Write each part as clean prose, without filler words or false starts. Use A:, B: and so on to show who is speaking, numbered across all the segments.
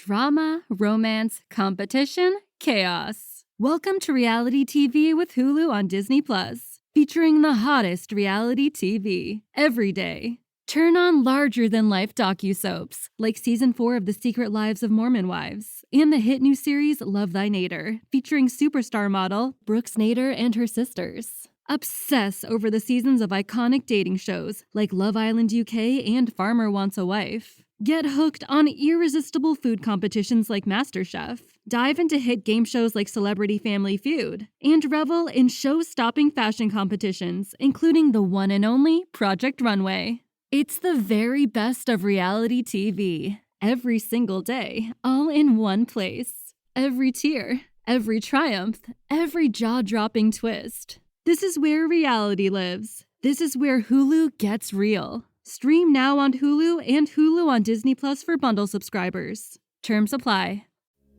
A: Drama, romance, competition, chaos. Welcome to reality TV with Hulu on Disney Plus, featuring the hottest reality TV every day. Turn on larger-than-life docu-soaps like Season 4 of The Secret Lives of Mormon Wives and the hit new series Love Thy Nader, featuring superstar model Brooks Nader and her sisters. Obsess over the seasons of iconic dating shows like Love Island UK and Farmer Wants a Wife. Get hooked on irresistible food competitions like MasterChef. Dive into hit game shows like Celebrity Family Feud. And revel in show-stopping fashion competitions, including the one and only Project Runway. It's the very best of reality TV. Every single day, all in one place. Every tear, every triumph, every jaw-dropping twist. This is where reality lives. This is where Hulu gets real. Stream now on Hulu and Hulu on Disney Plus for bundle subscribers. Terms apply.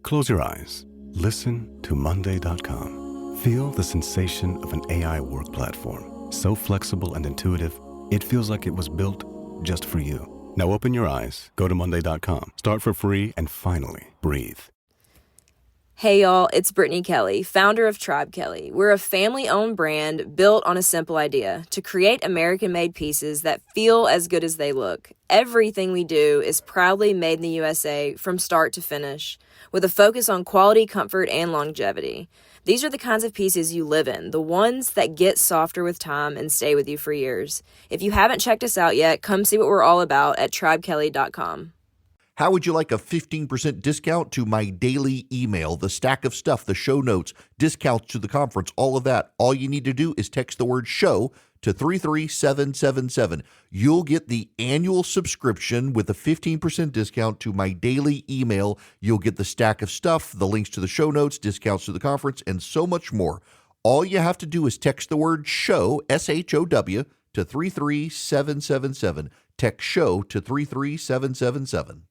B: Close your eyes. Listen to Monday.com. Feel the sensation of an AI work platform. So flexible and intuitive, it feels like it was built just for you. Now open your eyes, go to Monday.com, start for free, and finally breathe.
C: Hey y'all, it's Brittany Kelly, founder of Tribe Kelly. We're a family-owned brand built on a simple idea: to create American-made pieces that feel as good as they look. Everything we do is proudly made in the USA from start to finish, with a focus on quality, comfort, and longevity. These are the kinds of pieces you live in, the ones that get softer with time and stay with you for years. If you haven't checked us out yet, come see what we're all about at tribekelly.com.
D: How would you like a 15% discount to my daily email, the stack of stuff, the show notes, discounts to the conference, all of that? All you need to do is text the word show to 33777. You'll get the annual subscription with a 15% discount to my daily email. You'll get the stack of stuff, the links to the show notes, discounts to the conference, and so much more. All you have to do is text the word show, SHOW, to 33777. Text show to 33777.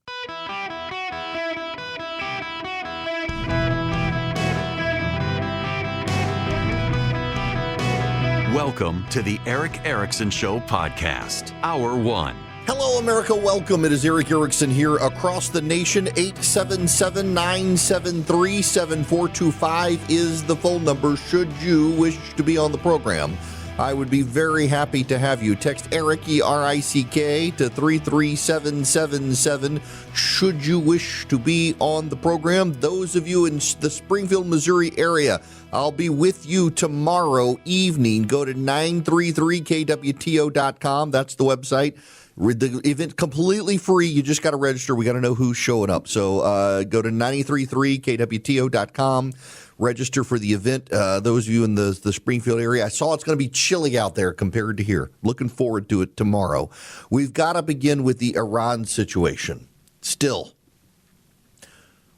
E: Welcome to the Eric Erickson Show podcast, Hour 1.
D: Hello, America. Welcome. It is Eric Erickson here across the nation. 877-973-7425 is the phone number should you wish to be on the program. I would be very happy to have you. Text Eric, E-R-I-C-K, to 33777 should you wish to be on the program. Those of you in the Springfield, Missouri area, I'll be with you tomorrow evening. Go to 933kwto.com. That's the website. The event completely free. You just got to register. We got to know who's showing up. So go to 933kwto.com. Register for the event. Those of you in the Springfield area, I saw it's going to be chilly out there compared to here. Looking forward to it tomorrow. We've got to begin with the Iran situation. Still,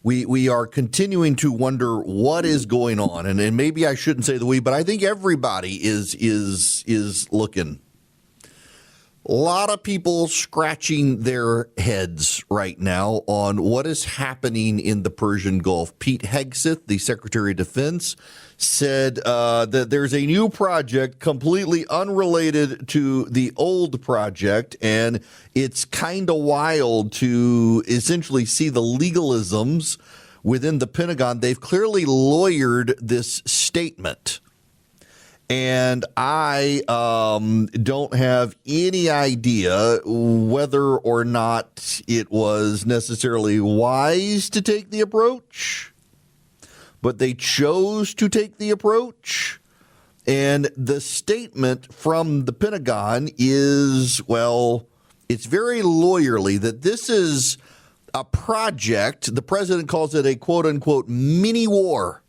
D: we are continuing to wonder what is going on, and maybe I shouldn't say the we, but I think everybody is looking. A lot of people scratching their heads right now on what is happening in the Persian Gulf. Pete Hegseth, the Secretary of Defense, said that there's a new project completely unrelated to the old project, and it's kind of wild to essentially see the legalisms within the Pentagon. They've clearly lawyered this statement. And I don't have any idea whether or not it was necessarily wise to take the approach, but they chose to take the approach. And the statement from the Pentagon is, well, it's very lawyerly that this is a project. The president calls it a quote unquote mini war.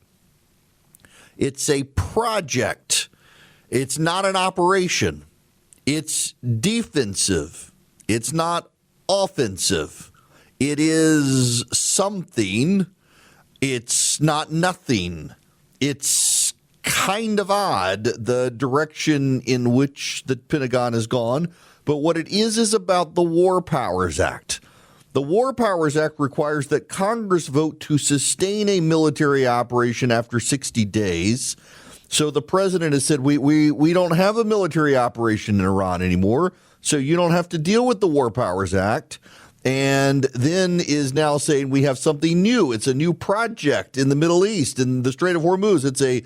D: It's a project. It's not an operation. It's defensive. It's not offensive. It is something. It's not nothing. It's kind of odd, the direction in which the Pentagon has gone. But what it is about the War Powers Act. The War Powers Act requires that Congress vote to sustain a military operation after 60 days. So the president has said, we don't have a military operation in Iran anymore, so you don't have to deal with the War Powers Act. and then is now saying we have something new. It's a new project in the Middle East, in the Strait of Hormuz. It's a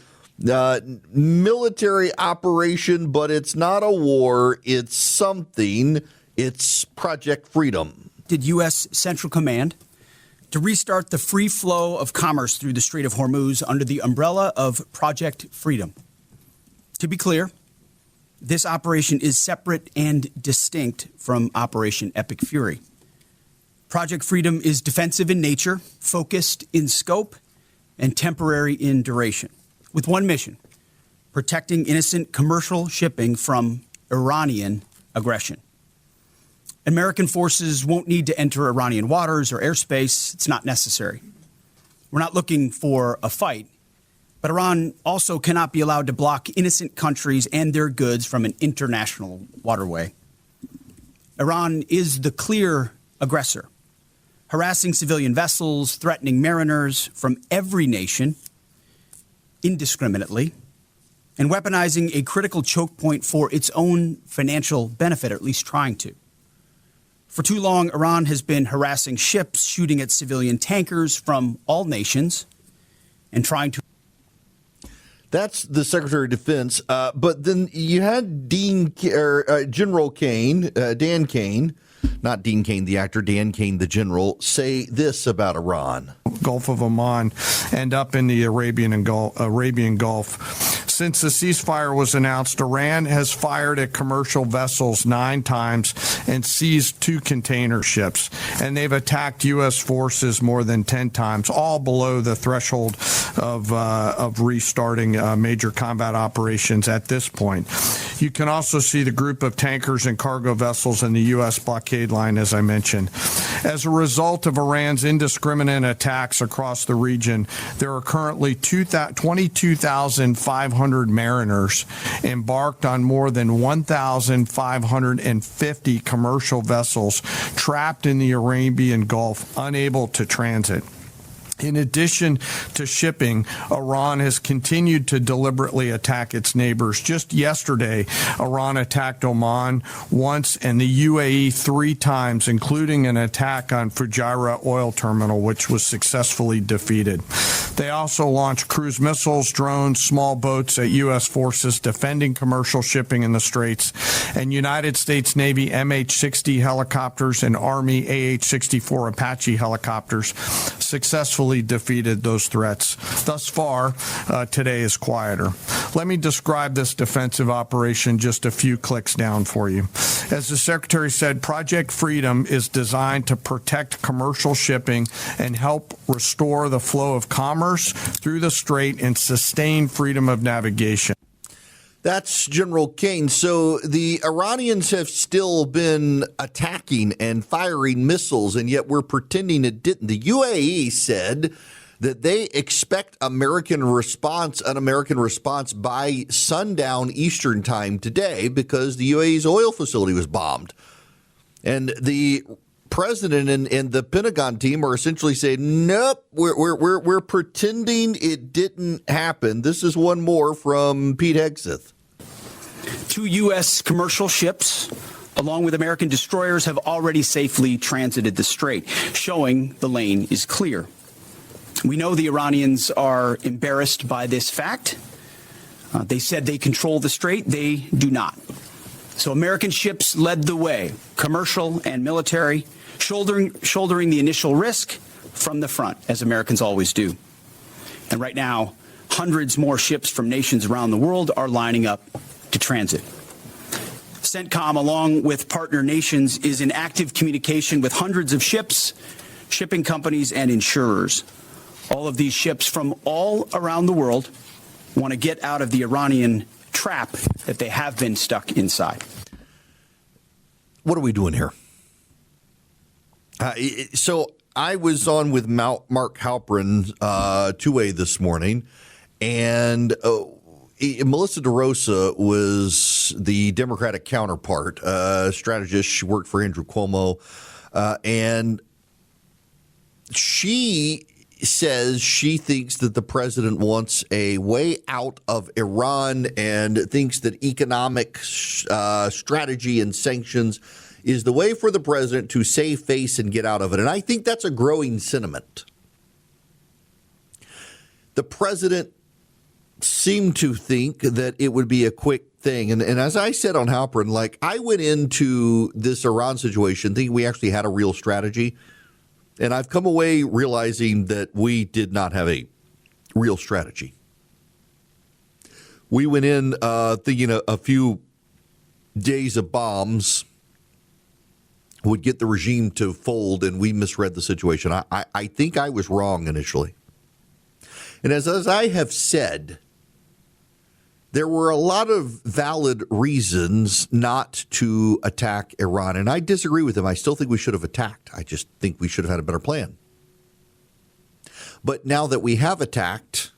D: military operation, but it's not a war. It's something. It's Project Freedom.
F: Did U.S. Central Command to restart the free flow of commerce through the Strait of Hormuz under the umbrella of Project Freedom. To be clear, this operation is separate and distinct from Operation Epic Fury. Project Freedom is defensive in nature, focused in scope, and temporary in duration, with one mission: protecting innocent commercial shipping from Iranian aggression. American forces won't need to enter Iranian waters or airspace. It's not necessary. We're not looking for a fight, but Iran also cannot be allowed to block innocent countries and their goods from an international waterway. Iran is the clear aggressor, harassing civilian vessels, threatening mariners from every nation indiscriminately, and weaponizing a critical choke point for its own financial benefit, or at least trying to. For too long, Iran has been harassing ships, shooting at civilian tankers from all nations, and trying to.
D: That's the Secretary of Defense. But then you had General Kane, Dan Kane, not Dean Kane, the actor, Dan Kane, the general, say this about Iran.
G: Gulf of Oman and up in the Arabian Gulf. Since the ceasefire was announced, Iran has fired at commercial vessels 9 times and seized 2 container ships. And they've attacked U.S. forces more than 10 times, all below the threshold of restarting major combat operations at this point. You can also see the group of tankers and cargo vessels in the U.S. blockade line, as I mentioned. As a result of Iran's indiscriminate attacks across the region, there are currently 22,500 mariners embarked on more than 1,550 commercial vessels trapped in the Arabian Gulf, unable to transit. In addition to shipping, Iran has continued to deliberately attack its neighbors. Just yesterday, Iran attacked Oman once and the UAE 3 times, including an attack on Fujairah oil terminal, which was successfully defeated. They also launched cruise missiles, drones, small boats at U.S. forces defending commercial shipping in the Straits, and United States Navy MH-60 helicopters and Army AH-64 Apache helicopters successfully defeated those threats. Thus far, today is quieter. Let me describe this defensive operation just a few clicks down for you. As the Secretary said, Project Freedom is designed to protect commercial shipping and help restore the flow of commerce through the Strait and sustain freedom of navigation.
D: That's General Kane. So the Iranians have still been attacking and firing missiles, and yet we're pretending it didn't. The UAE said that they expect an American response by sundown Eastern time today because the UAE's oil facility was bombed. And the president and the Pentagon team are essentially saying, nope, we're pretending it didn't happen. This is one more from Pete Hegseth.
F: 2 U.S. commercial ships, along with American destroyers, have already safely transited the strait, showing the lane is clear. We know the Iranians are embarrassed by this fact. They said they control the strait. They do not. So American ships led the way, commercial and military, shouldering the initial risk from the front, as Americans always do. And right now, hundreds more ships from nations around the world are lining up to transit. CENTCOM, along with partner nations, is in active communication with hundreds of ships, shipping companies, and insurers. All of these ships from all around the world want to get out of the Iranian trap that they have been stuck inside.
D: What are we doing here? So I was on with Mark Halperin two-way this morning, and Melissa DeRosa was the Democratic counterpart, strategist. She worked for Andrew Cuomo, and she says she thinks that the president wants a way out of Iran and thinks that economic strategy and sanctions is the way for the president to save face and get out of it. And I think that's a growing sentiment. The president seemed to think that it would be a quick thing. And as I said on Halperin, like, I went into this Iran situation thinking we actually had a real strategy. And I've come away realizing that we did not have a real strategy. We went in thinking a few days of bombs would get the regime to fold, and we misread the situation. I think I was wrong initially. And as I have said, there were a lot of valid reasons not to attack Iran, and I disagree with them. I still think we should have attacked. I just think we should have had a better plan. But now that we have attacked,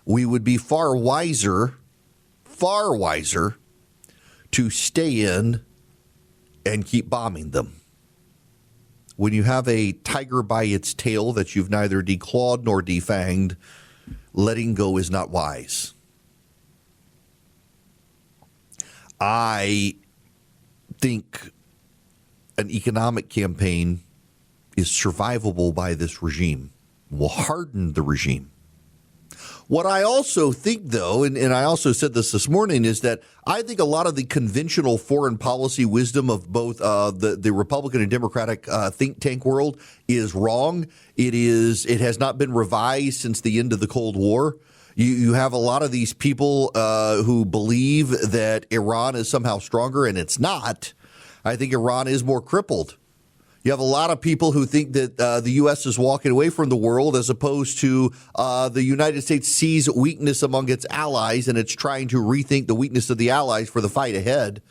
D: we would be far wiser to stay in and keep bombing them. When you have a tiger by its tail that you've neither declawed nor defanged, letting go is not wise. I think an economic campaign is survivable by this regime, will harden the regime. What I also think, though, and I also said this morning, is that I think a lot of the conventional foreign policy wisdom of both the Republican and Democratic think tank world is wrong. It has not been revised since the end of the Cold War. You have a lot of these people who believe that Iran is somehow stronger, and it's not. I think Iran is more crippled. You have a lot of people who think that the U.S. is walking away from the world as opposed to the United States sees weakness among its allies, and it's trying to rethink the weakness of the allies for the fight ahead.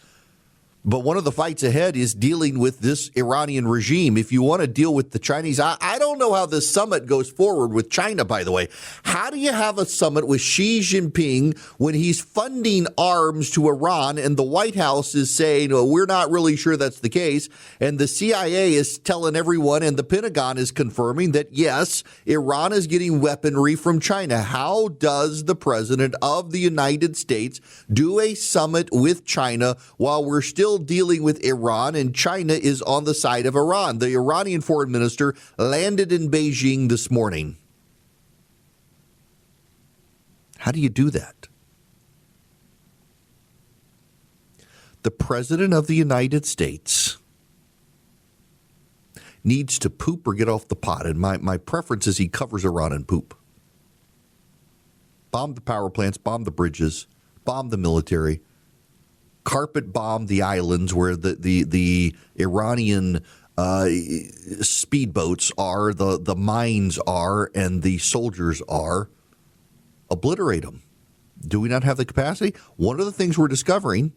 D: But one of the fights ahead is dealing with this Iranian regime. If you want to deal with the Chinese, I don't know how this summit goes forward with China, by the way. How do you have a summit with Xi Jinping when he's funding arms to Iran and the White House is saying, well, we're not really sure that's the case, and the CIA is telling everyone and the Pentagon is confirming that, yes, Iran is getting weaponry from China? How does the president of the United States do a summit with China while we're still dealing with Iran and China is on the side of Iran? The Iranian foreign minister landed in Beijing this morning. How do you do that? The president of the United States needs to poop or get off the pot, and my preference is he covers Iran in poop. Bomb the power plants, bomb the bridges, bomb the military, carpet bomb the islands where the Iranian speedboats are, the mines are, and the soldiers are. Obliterate them. Do we not have the capacity? One of the things we're discovering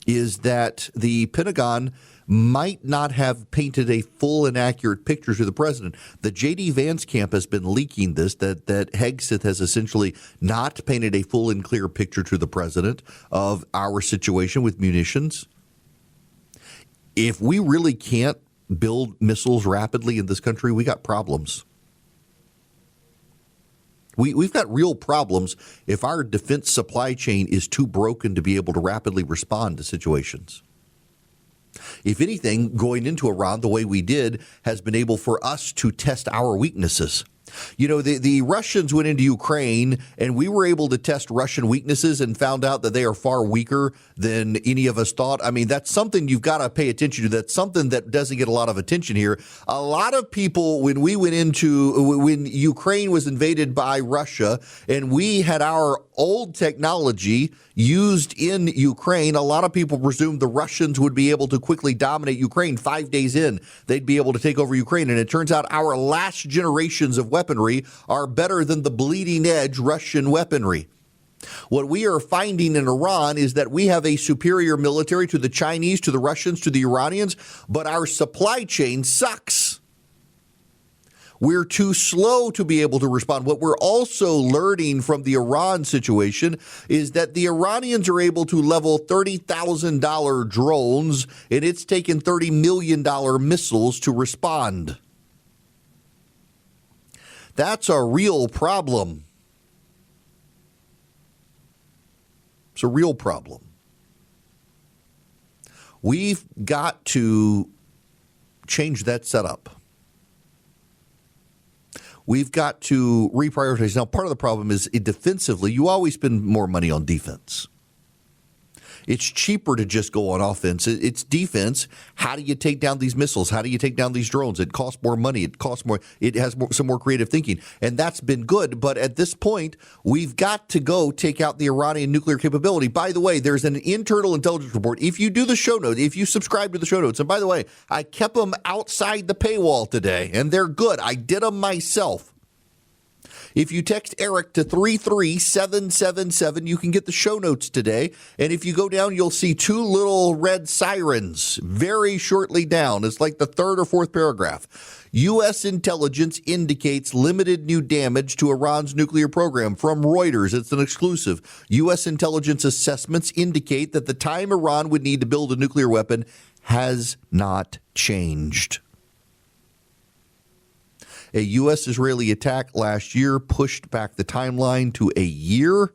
D: is that the Pentagon might not have painted a full and accurate picture to the president. The J.D. Vance camp has been leaking this, that Hegseth has essentially not painted a full and clear picture to the president of our situation with munitions. If we really can't build missiles rapidly in this country, we got problems. We've got real problems if our defense supply chain is too broken to be able to rapidly respond to situations. If anything, going into Iran the way we did has been able for us to test our weaknesses. You know, the Russians went into Ukraine, and we were able to test Russian weaknesses and found out that they are far weaker than any of us thought. I mean, that's something you've got to pay attention to. That's something that doesn't get a lot of attention here. A lot of people, when Ukraine was invaded by Russia and we had our old technology used in Ukraine, a lot of people presumed the Russians would be able to quickly dominate Ukraine. 5 days in, they'd be able to take over Ukraine. And it turns out our last generations of weaponry are better than the bleeding edge Russian weaponry. What we are finding in Iran is that we have a superior military to the Chinese, to the Russians, to the Iranians, but our supply chain sucks. We're too slow to be able to respond. What we're also learning from the Iran situation is that the Iranians are able to level $30,000 drones, and it's taken $30 million missiles to respond. That's a real problem. It's a real problem. We've got to change that setup. We've got to reprioritize. Now, part of the problem is defensively, you always spend more money on defense. It's cheaper to just go on offense. It's defense. How do you take down these missiles? How do you take down these drones? It costs more money. It costs more. It has some more creative thinking. And that's been good. But at this point, we've got to go take out the Iranian nuclear capability. By the way, there's an internal intelligence report. If you do the show notes, if you subscribe to the show notes, and by the way, I kept them outside the paywall today, and they're good. I did them myself. If you text Eric to 33777, you can get the show notes today. And if you go down, you'll see two little red sirens very shortly down. It's like the third or fourth paragraph. U.S. intelligence indicates limited new damage to Iran's nuclear program. From Reuters, it's an exclusive. U.S. intelligence assessments indicate that the time Iran would need to build a nuclear weapon has not changed. A U.S.-Israeli attack last year pushed back the timeline to a year,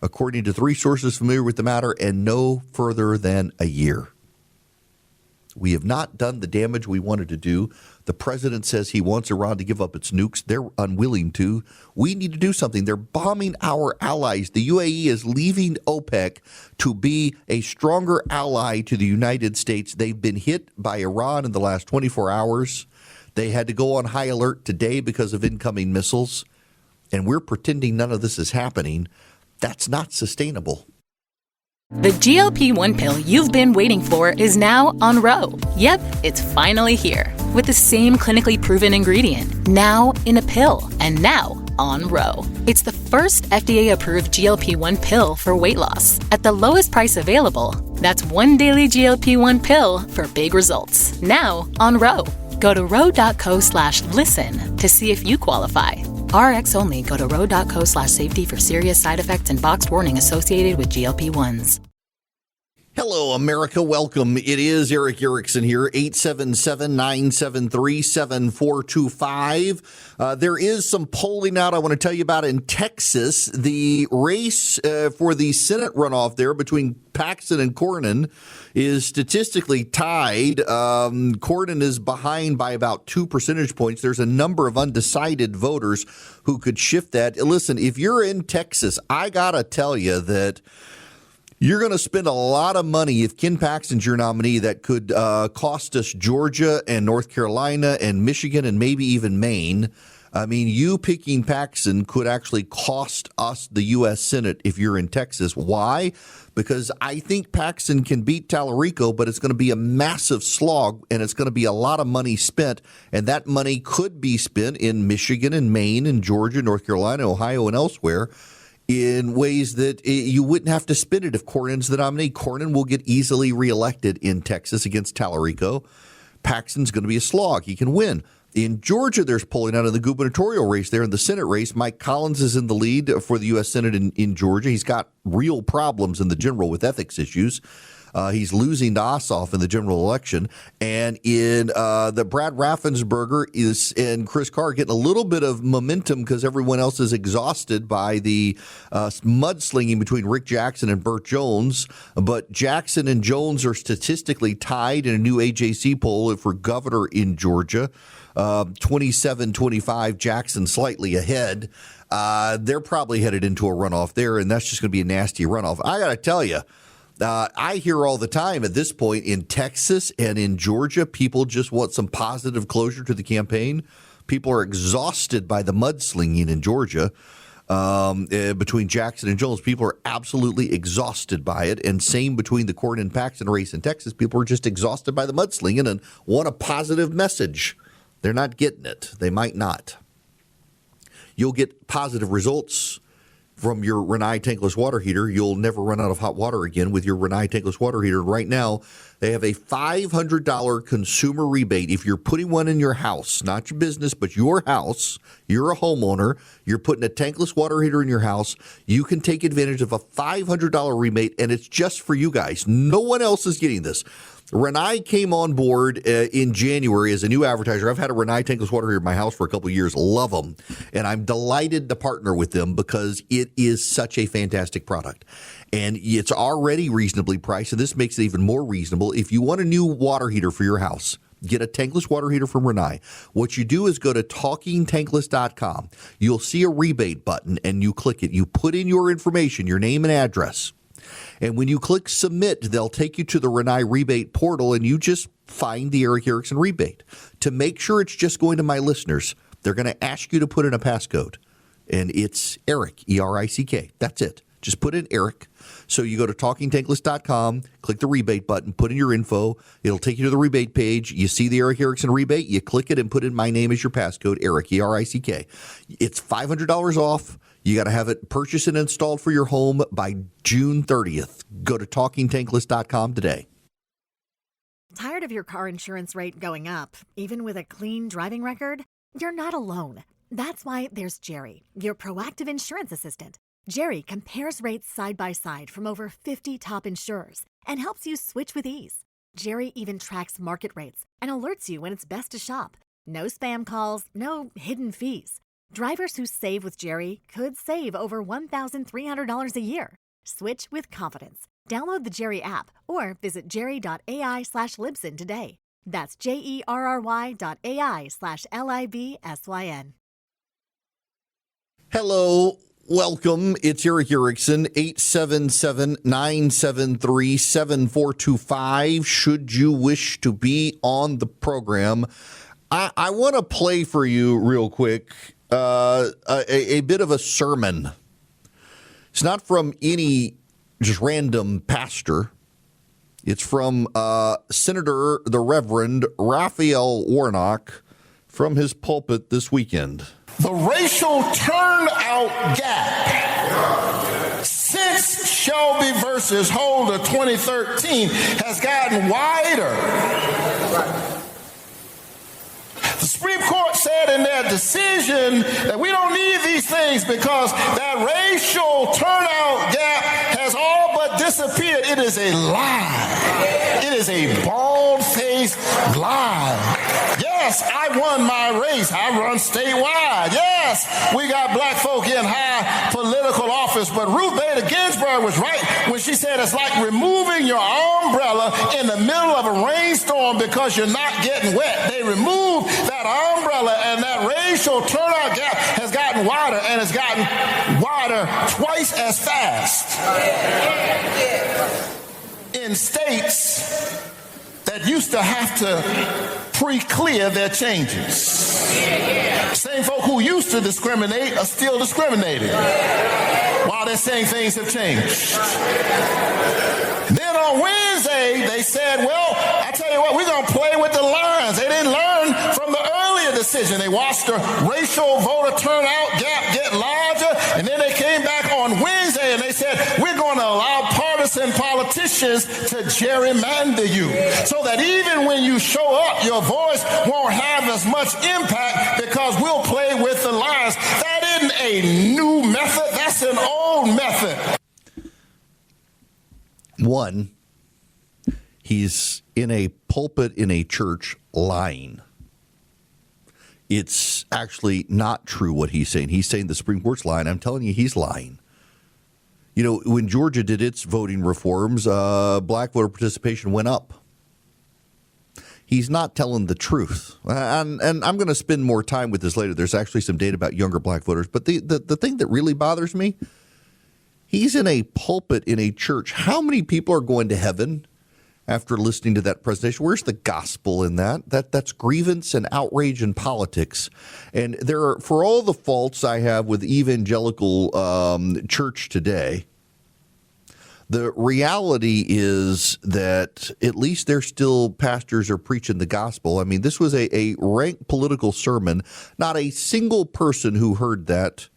D: according to three sources familiar with the matter, and no further than a year. We have not done the damage we wanted to do. The president says he wants Iran to give up its nukes. They're unwilling to. We need to do something. They're bombing our allies. The UAE is leaving OPEC to be a stronger ally to the United States. They've been hit by Iran in the last 24 hours. They had to go on high alert today because of incoming missiles, and we're pretending none of this is happening. That's not sustainable.
H: The GLP-1 pill you've been waiting for is now on Ro. Yep, it's finally here. With the same clinically proven ingredient, now in a pill, and now on Ro. It's the first FDA-approved GLP-1 pill for weight loss at the lowest price available. That's one daily GLP-1 pill for big results. Now on Ro. Go to ro.co/listen to see if you qualify. RX only. Go to ro.co/safety for serious side effects and boxed warning associated with GLP-1s.
D: Hello, America. Welcome. It is Eric Erickson here, 877-973-7425. There is some polling out I want to tell you about in Texas. The race for the Senate runoff there between Paxton and Cornyn is statistically tied. Cornyn is behind by about 2 percentage points. There's a number of undecided voters who could shift that. Listen, if you're in Texas, I got to tell you that you're going to spend a lot of money if Ken Paxton's your nominee. That could cost us Georgia and North Carolina and Michigan and maybe even Maine. I mean, you picking Paxton could actually cost us the U.S. Senate if you're in Texas. Why? Because I think Paxton can beat Tallarico, but it's going to be a massive slog, and it's going to be a lot of money spent, and that money could be spent in Michigan and Maine and Georgia, North Carolina, Ohio, and elsewhere in ways that you wouldn't have to spend it if Cornyn's the nominee. Cornyn will get easily reelected in Texas against Tallarico. Paxton's going to be a slog. He can win. In Georgia, there's polling out of the gubernatorial race there in the Senate race. Mike Collins is in the lead for the U.S. Senate in Georgia. He's got real problems in the general with ethics issues. He's losing to Ossoff in the general election. And in the Brad Raffensperger and Chris Carr getting a little bit of momentum because everyone else is exhausted by the mudslinging between Rick Jackson and Burt Jones. But Jackson and Jones are statistically tied in a new AJC poll for governor in Georgia. 27-25, Jackson slightly ahead. They're probably headed into a runoff there, and that's just going to be a nasty runoff. I got to tell you, I hear all the time at this point in Texas and in Georgia, people just want some positive closure to the campaign. People are exhausted by the mudslinging in Georgia between Jackson and Jones. People are absolutely exhausted by it. And same between the Cornyn Paxton race in Texas. People are just exhausted by the mudslinging and want a positive message. They're not getting it. They might not. You'll get positive results from your Rinnai tankless water heater. You'll never run out of hot water again with your Rinnai tankless water heater. Right now, they have a $500 consumer rebate. If you're putting one in your house, not your business, but your house, you're a homeowner, you're putting a tankless water heater in your house, you can take advantage of a $500 rebate, and it's just for you guys. No one else is getting this. Renai came on board in January as a new advertiser. I've had a Renai tankless water heater in my house for a couple of years. Love them. And I'm delighted to partner with them because it is such a fantastic product. And it's already reasonably priced, so this makes it even more reasonable. If you want a new water heater for your house, get a tankless water heater from Renai. What you do is go to talkingtankless.com. You'll see a rebate button, and you click it. You put in your information, your name and address. And when you click submit, they'll take you to the Renai rebate portal, and you just find the Eric Erickson rebate. To make sure it's just going to my listeners, they're going to ask you to put in a passcode. And it's Eric, E-R-I-C-K. That's it. Just put in Eric. So you go to talkingtankless.com, click the rebate button, put in your info. It'll take you to the rebate page. You see the Eric Erickson rebate. You click it and put in my name as your passcode, Eric, E-R-I-C-K. It's $500 off. You got to have it purchased and installed for your home by June 30th. Go to talkingtankless.com today.
I: Tired of your car insurance rate going up, even with a clean driving record? You're not alone. That's why there's Jerry, your proactive insurance assistant. Jerry compares rates side by side from over 50 top insurers and helps you switch with ease. Jerry even tracks market rates and alerts you when it's best to shop. No spam calls, no hidden fees. Drivers who save with Jerry could save over $1,300 a year. Switch with confidence. Download the Jerry app or visit jerry.ai/Libsyn today. That's JERRY.ai/LIBSYN.
D: Hello. Welcome. It's Eric Erickson, 877-973-7425. Should you wish to be on the program, I want to play for you real quick a bit of a sermon. It's not from any just random pastor. It's from Senator the Reverend Raphael Warnock from his pulpit this weekend.
J: The racial turnout gap since Shelby versus Holder 2013 has gotten wider. The Supreme Court said in their decision that we don't need these things because that racial turnout gap has all but disappeared. It is a lie. It is a bald-faced lie. Yes, I won my race. I run statewide. Yes, we got black folk in high political office. But Ruth Bader Ginsburg was right when she said it's like removing your umbrella in the middle of a rainstorm because you're not getting wet. They removed that umbrella, and that racial turnout gap has gotten wider, and it's gotten wider twice as fast in states that used to have to pre-clear their changes. Same folk who used to discriminate are still discriminating while they're saying things have changed. Then on Wednesday, they said, well, I tell you what, we're going to play with the lines. They didn't learn from the earlier decision. They watched the racial voter turnout gap get larger, and then they came back on Wednesday and they said, we're going to allow partisan politicians to gerrymander you so that even when you show up, your voice won't have as much impact because we'll play with the lines. That isn't a new method. That's an old method.
D: One, he's in a pulpit in a church lying. It's actually not true what he's saying. He's saying the Supreme Court's lying. I'm telling you, he's lying. You know, when Georgia did its voting reforms, black voter participation went up. He's not telling the truth. And I'm going to spend more time with this later. There's actually some data about younger black voters. But the thing that really bothers me, he's in a pulpit in a church. How many people are going to heaven after listening to that presentation? Where's the gospel in that? That's grievance and outrage in politics. And there are, for all the faults I have with evangelical church today, the reality is that at least they're still pastors are preaching the gospel. I mean, this was a rank political sermon. Not a single person who heard that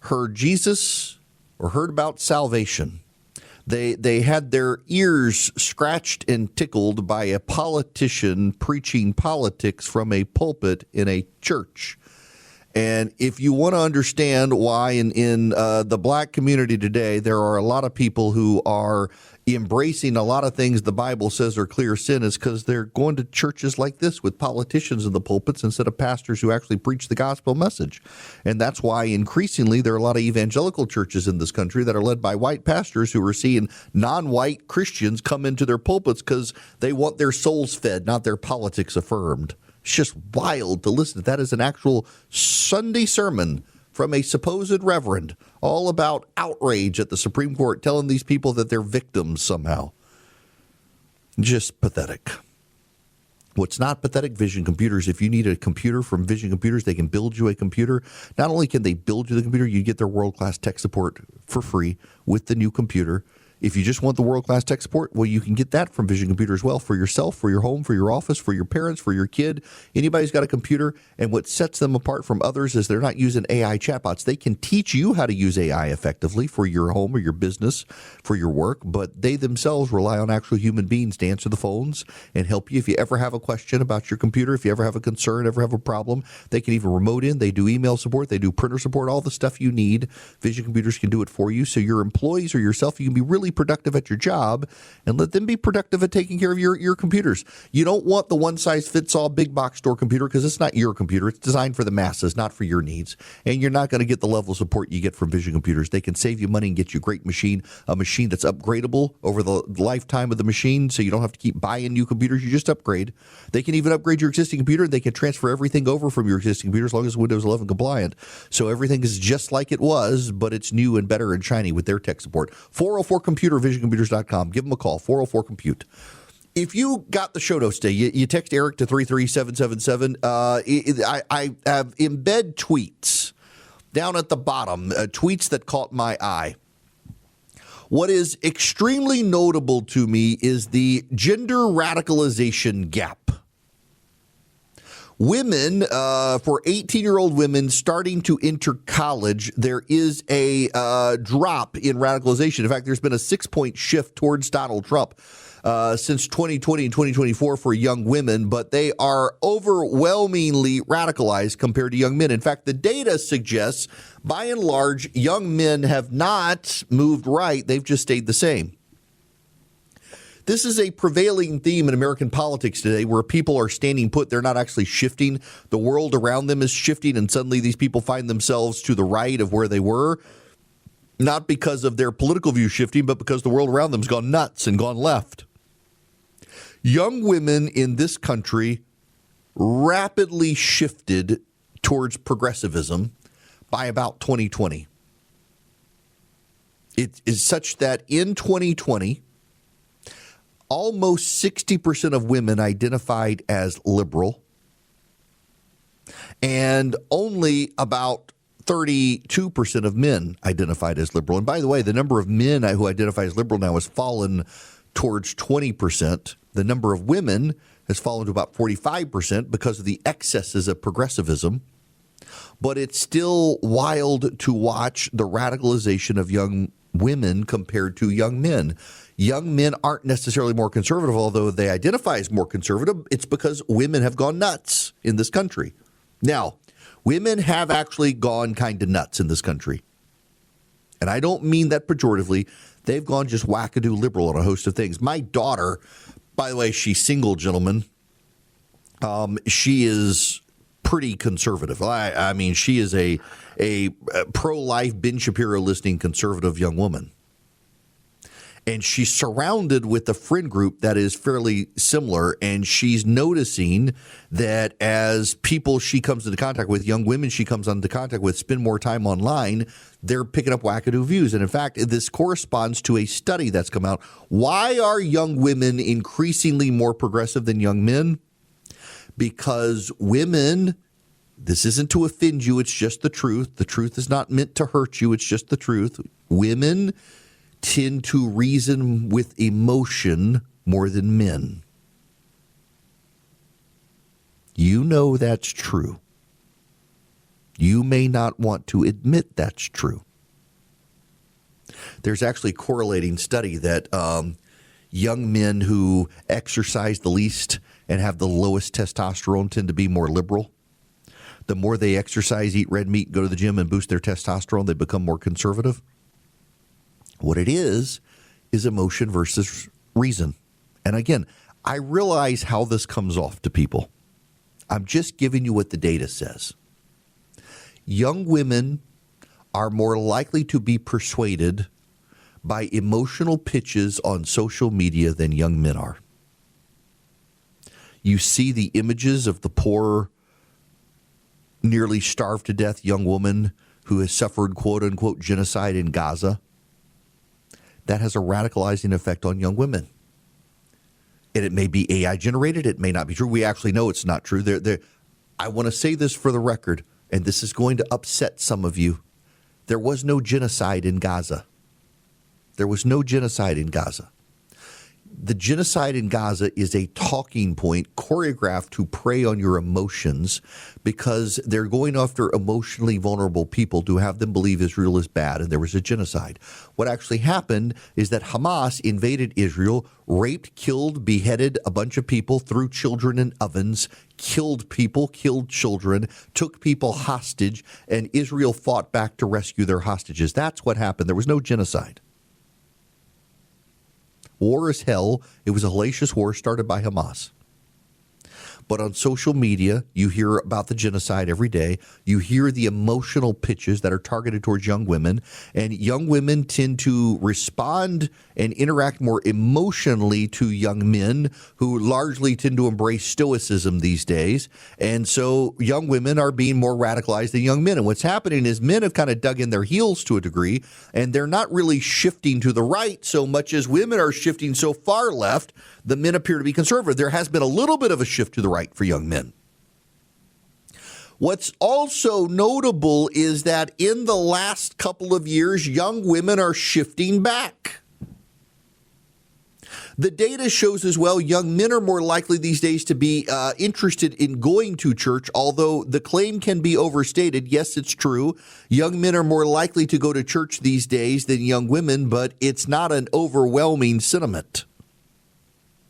D: heard Jesus or heard about salvation. They had their ears scratched and tickled by a politician preaching politics from a pulpit in a church. And if you want to understand why in the black community today, there are a lot of people who are embracing a lot of things the Bible says are clear sin, is because they're going to churches like this with politicians in the pulpits instead of pastors who actually preach the gospel message. And that's why increasingly there are a lot of evangelical churches in this country that are led by white pastors who are seeing non-white Christians come into their pulpits because they want their souls fed, not their politics affirmed. It's just wild to listen to. That is an actual Sunday sermon from a supposed reverend, all about outrage at the Supreme Court, telling these people that they're victims somehow. Just pathetic. What's not pathetic? Vision Computers. If you need a computer from Vision Computers, they can build you a computer. Not only can they build you the computer, you get their world-class tech support for free with the new computer. If you just want the world-class tech support, well, you can get that from Vision Computer as well, for yourself, for your home, for your office, for your parents, for your kid. Anybody who's got a computer, and what sets them apart from others is they're not using AI chatbots. They can teach you how to use AI effectively for your home or your business, for your work, but they themselves rely on actual human beings to answer the phones and help you. If you ever have a question about your computer, if you ever have a concern, ever have a problem, they can even remote in. They do email support. They do printer support, all the stuff you need. Vision Computers can do it for you. So your employees or yourself, you can be really productive at your job and let them be productive at taking care of your computers. You don't want the one-size-fits-all big box store computer because it's not your computer. It's designed for the masses, not for your needs. And you're not going to get the level of support you get from Vision Computers. They can save you money and get you a great machine, a machine that's upgradable over the lifetime of the machine, so you don't have to keep buying new computers. You just upgrade. They can even upgrade your existing computer. They can transfer everything over from your existing computer as long as it's Windows 11 compliant. So everything is just like it was, but it's new and better and shiny with their tech support. 404-COMPUTER, visioncomputers.com. Give them a call, 404-COMPUTE. If you got the show notes today, you text Eric to 33777. I have embed tweets down at the bottom, tweets that caught my eye. What is extremely notable to me is the gender radicalization gap. Women, for 18-year-old women starting to enter college, there is a drop in radicalization. In fact, there's been a 6-point shift towards Donald Trump since 2020 and 2024 for young women, but they are overwhelmingly radicalized compared to young men. In fact, the data suggests, by and large, young men have not moved right. They've just stayed the same. This is a prevailing theme in American politics today where people are standing put. They're not actually shifting. The world around them is shifting, and suddenly these people find themselves to the right of where they were, not because of their political view shifting, but because the world around them has gone nuts and gone left. Young women in this country rapidly shifted towards progressivism by about 2020. It is such that in 2020, almost 60% of women identified as liberal, and only about 32% of men identified as liberal. And by the way, the number of men who identify as liberal now has fallen towards 20%. The number of women has fallen to about 45% because of the excesses of progressivism. But it's still wild to watch the radicalization of young women compared to young men. Young men aren't necessarily more conservative, although they identify as more conservative. It's because women have gone nuts in this country. Now, women have actually gone kind of nuts in this country. And I don't mean that pejoratively. They've gone just wackadoo liberal on a host of things. My daughter, by the way, she's single, gentlemen. She is pretty conservative. I mean, she is a pro-life, Ben Shapiro listening conservative young woman. And she's surrounded with a friend group that is fairly similar, and she's noticing that as people she comes into contact with, young women she comes into contact with, spend more time online, they're picking up wackadoo views. And in fact, this corresponds to a study that's come out. Why are young women increasingly more progressive than young men? Because women, this isn't to offend you, it's just the truth. The truth is not meant to hurt you, it's just the truth. Women tend to reason with emotion more than men. You know that's true. You may not want to admit that's true. There's actually a correlating study that young men who exercise the least and have the lowest testosterone tend to be more liberal. the more they exercise, eat red meat, go to the gym, and boost their testosterone, they become more conservative. What it is emotion versus reason. And again, I realize how this comes off to people. I'm just giving you what the data says. Young women are more likely to be persuaded by emotional pitches on social media than young men are. You see the images of the poor, nearly starved to death young woman who has suffered quote-unquote genocide in Gaza. That has a radicalizing effect on young women. And it may be AI generated. It may not be true. We actually know it's not true. I want to say this for the record, and this is going to upset some of you. There was no genocide in Gaza. There was no genocide in Gaza. The genocide in Gaza is a talking point choreographed to prey on your emotions because they're going after emotionally vulnerable people to have them believe Israel is bad and there was a genocide. What actually happened is that Hamas invaded Israel, raped, killed, beheaded a bunch of people, threw children in ovens, killed people, killed children, took people hostage, and Israel fought back to rescue their hostages. That's what happened. There was no genocide. War is hell. It was a hellacious war started by Hamas. But on social media, you hear about the genocide every day. You hear the emotional pitches that are targeted towards young women. And young women tend to respond and interact more emotionally to young men who largely tend to embrace stoicism these days. And so young women are being more radicalized than young men. And what's happening is men have kind of dug in their heels to a degree, and they're not really shifting to the right so much as women are shifting so far left. The men appear to be conservative. There has been a little bit of a shift to the right for young men. What's also notable is that in the last couple of years, young women are shifting back. The data shows as well young men are more likely these days to be interested in going to church, although the claim can be overstated. Yes, it's true. Young men are more likely to go to church these days than young women, but it's not an overwhelming sentiment.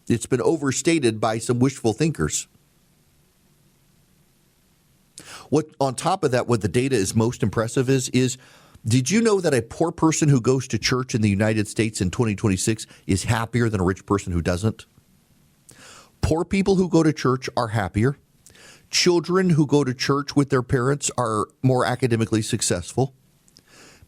D: It's been overstated by some wishful thinkers. What on top of that, what the data is most impressive is did you know that a poor person who goes to church in the United States in 2026 is happier than a rich person who doesn't? Poor people who go to church are happier. Children who go to church with their parents are more academically successful.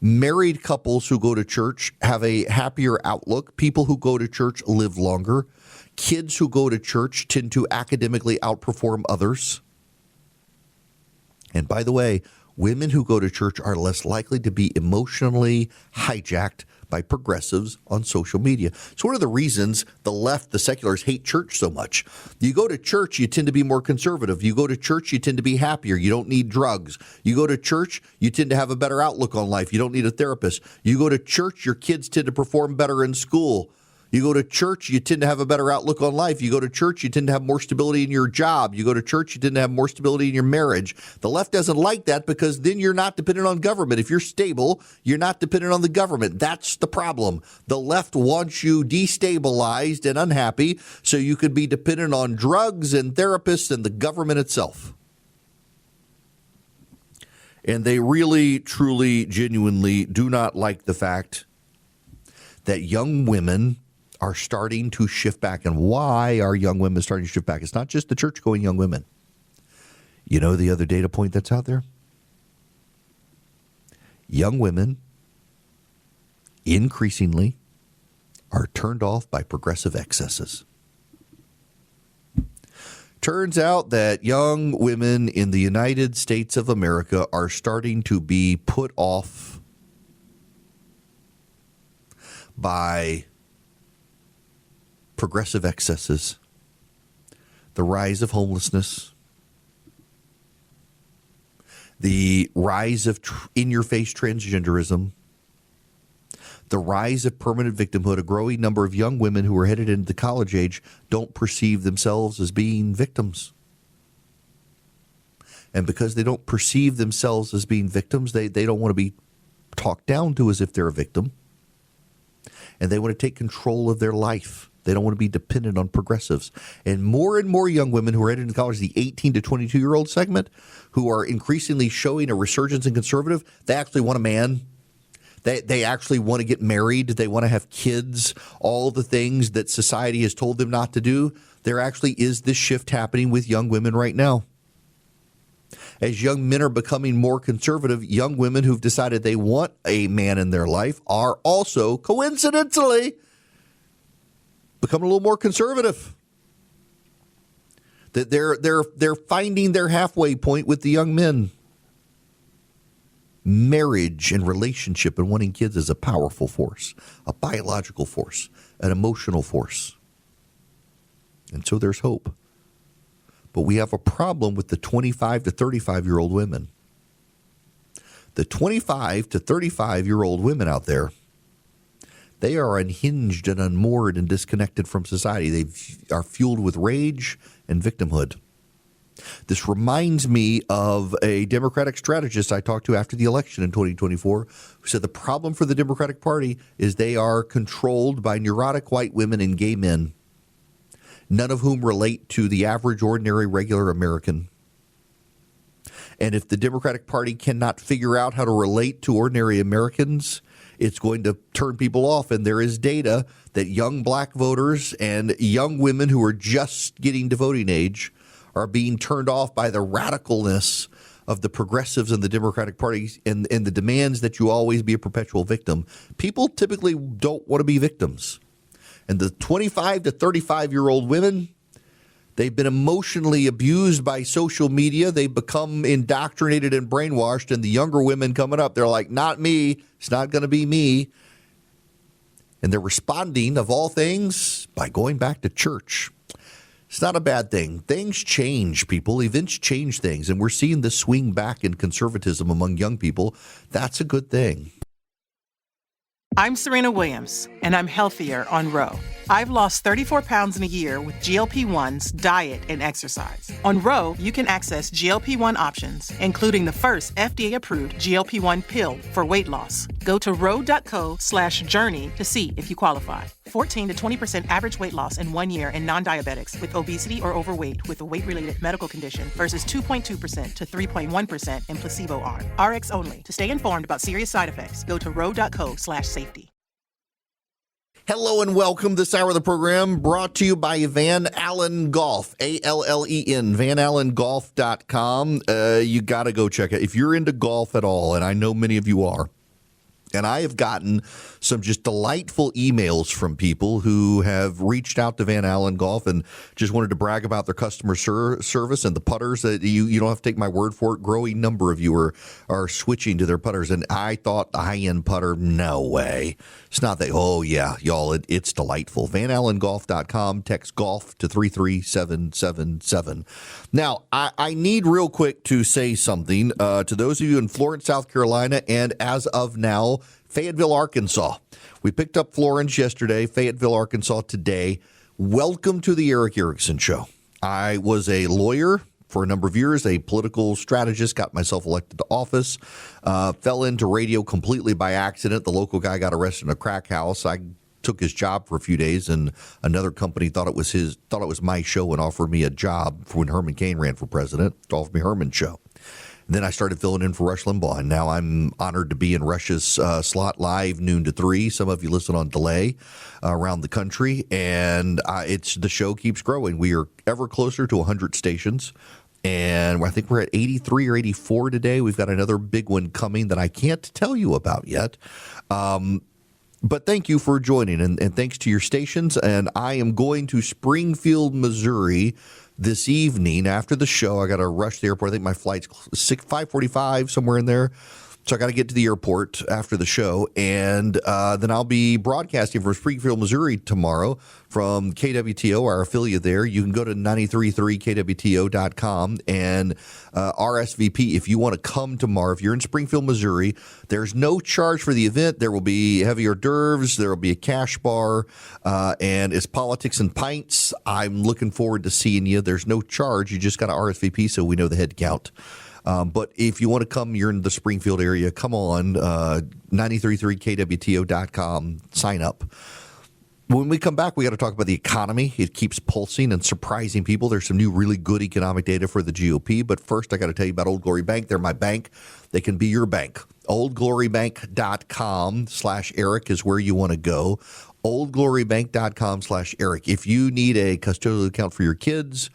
D: Married couples who go to church have a happier outlook. People who go to church live longer. Kids who go to church tend to academically outperform others. And by the way, women who go to church are less likely to be emotionally hijacked by progressives on social media. It's one of the reasons the left, the seculars, hate church so much. You go to church, you tend to be more conservative. You go to church, you tend to be happier. You don't need drugs. You go to church, you tend to have a better outlook on life. You don't need a therapist. You go to church, your kids tend to perform better in school. You go to church, you tend to have a better outlook on life. You go to church, you tend to have more stability in your job. You go to church, you tend to have more stability in your marriage. The left doesn't like that because then you're not dependent on government. If you're stable, you're not dependent on the government. That's the problem. The left wants you destabilized and unhappy so you could be dependent on drugs and therapists and the government itself. And they really, truly, genuinely do not like the fact that young women are starting to shift back. And why are young women starting to shift back? It's not just the church-going young women. You know the other data point that's out there? Young women increasingly are turned off by progressive excesses. Turns out that young women in the United States of America are starting to be put off by progressive excesses, the rise of homelessness, the rise of in-your-face transgenderism, the rise of permanent victimhood. A growing number of young women who are headed into college age don't perceive themselves as being victims. And because they don't perceive themselves as being victims, they don't want to be talked down to as if they're a victim. And they want to take control of their life. They don't want to be dependent on progressives. And more young women who are heading to college, the 18 to 22-year-old segment, who are increasingly showing a resurgence in conservative, they actually want a man. They actually want to get married. They want to have kids, all the things that society has told them not to do. There actually is this shift happening with young women right now. As young men are becoming more conservative, young women who've decided they want a man in their life are also, coincidentally, becoming a little more conservative. That they're finding their halfway point with the young men. Marriage and relationship and wanting kids is a powerful force, a biological force, an emotional force. And so there's hope. But we have a problem with the 25 to 35-year-old women. The 25 to 35-year-old women out there, they are unhinged and unmoored and disconnected from society. They are fueled with rage and victimhood. This reminds me of a Democratic strategist I talked to after the election in 2024 who said the problem for the Democratic Party is they are controlled by neurotic white women and gay men, none of whom relate to the average, ordinary, regular American. And if the Democratic Party cannot figure out how to relate to ordinary Americans, it's going to turn people off. And there is data that young black voters and young women who are just getting to voting age are being turned off by the radicalness of the progressives in the Democratic Party and the demands that you always be a perpetual victim. People typically don't want to be victims. And the 25 to 35-year-old women, they've been emotionally abused by social media. They've become indoctrinated and brainwashed. And the younger women coming up, they're like, not me. It's not going to be me. And they're responding, of all things, by going back to church. It's not a bad thing. Things change, people. Events change things. And we're seeing this swing back in conservatism among young people. That's a good thing.
K: I'm Serena Williams, and I'm healthier on Ro. I've lost 34 pounds in a year with GLP-1s, diet, and exercise. On Ro, you can access GLP-1 options, including the first FDA-approved GLP-1 pill for weight loss. Go to ro.co/journey to see if you qualify. 14 to 20% average weight loss in 1 year in non-diabetics with obesity or overweight with a weight-related medical condition versus 2.2% to 3.1% in placebo arm. RX only. To stay informed about serious side effects, go to ro.co/safety.
D: Hello and welcome. This hour of the program brought to you by Van Allen Golf, ALLEN, vanallengolf.com. You got to go check it. If you're into golf at all, and I know many of you are, and I have gotten some just delightful emails from people who have reached out to Van Allen Golf and just wanted to brag about their customer service and the putters that you don't have to take my word for it. Growing number of you are switching to their putters. And I thought the high-end putter, no way. It's not that. Oh, yeah, y'all, it's delightful. vanallengolf.com. Text golf to 33777. Now, I need real quick to say something to those of you in Florence, South Carolina, and as of now, Fayetteville, Arkansas. We picked up Florence yesterday, Fayetteville, Arkansas today. Welcome to the Eric Erickson Show. I was a lawyer for a number of years, a political strategist, got myself elected to office, fell into radio completely by accident. The local guy got arrested in a crack house. I took his job for a few days, and another company thought it was my show and offered me a job for when Herman Cain ran for president, offered me Herman's show. Then I started filling in for Rush Limbaugh, and now I'm honored to be in Rush's slot live noon to 3. Some of you listen on delay around the country, and the show keeps growing. We are ever closer to 100 stations, and I think we're at 83 or 84 today. We've got another big one coming that I can't tell you about yet. But thank you for joining, and thanks to your stations. And I am going to Springfield, Missouri this evening after the show. I got to rush to the airport. I think my flight's 5:45, somewhere in there. So I got to get to the airport after the show, and then I'll be broadcasting from Springfield, Missouri tomorrow from KWTO, our affiliate there. You can go to 933kwto.com and RSVP if you want to come tomorrow. If you're in Springfield, Missouri, there's no charge for the event. There will be heavy hors d'oeuvres. There will be a cash bar, and it's politics and pints. I'm looking forward to seeing you. There's no charge. You just got to RSVP so we know the head count. But if you want to come, you're in the Springfield area, come on, 933kwto.com, sign up. When we come back, we got to talk about the economy. It keeps pulsing and surprising people. There's some new really good economic data for the GOP. But first, I got to tell you about Old Glory Bank. They're my bank. They can be your bank. OldGloryBank.com/Eric is where you want to go. OldGloryBank.com/Eric. If you need a custodial account for your kids,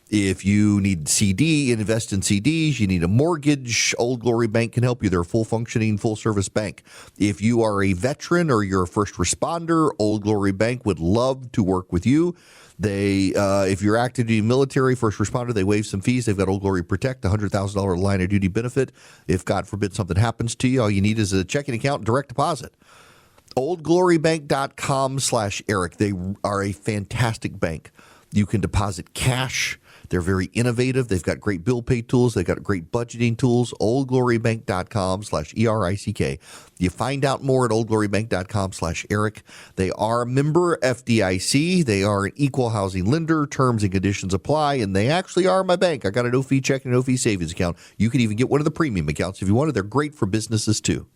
D: if you need invest in CDs, you need a mortgage, Old Glory Bank can help you. They're a full-functioning, full-service bank. If you are a veteran or you're a first responder, Old Glory Bank would love to work with you. If you're active duty military, first responder, they waive some fees. They've got Old Glory Protect, $100,000 line of duty benefit. If, God forbid, something happens to you, all you need is a checking account and direct deposit. OldGloryBank.com/Eric. They are a fantastic bank. You can deposit cash. They're very innovative. They've got great bill pay tools. They've got great budgeting tools. OldGloryBank.com/ERICK. You find out more at OldGloryBank.com/Eric. They are member FDIC. They are an equal housing lender. Terms and conditions apply, and they actually are my bank. I got a no-fee check and a no-fee savings account. You can even get one of the premium accounts if you wanted. They're great for businesses, too.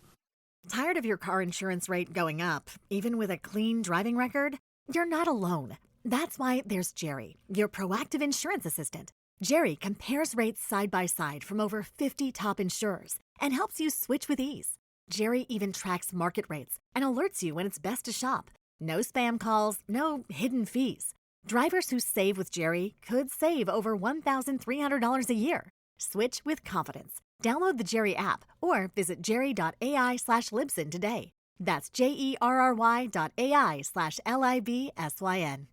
I: Tired of your car insurance rate going up, even with a clean driving record? You're not alone. That's why there's Jerry, your proactive insurance assistant. Jerry compares rates side by side from over 50 top insurers and helps you switch with ease. Jerry even tracks market rates and alerts you when it's best to shop. No spam calls, no hidden fees. Drivers who save with Jerry could save over $1,300 a year. Switch with confidence. Download the Jerry app or visit jerry.ai/Libsyn today. That's JERRY.ai/LIBSYN.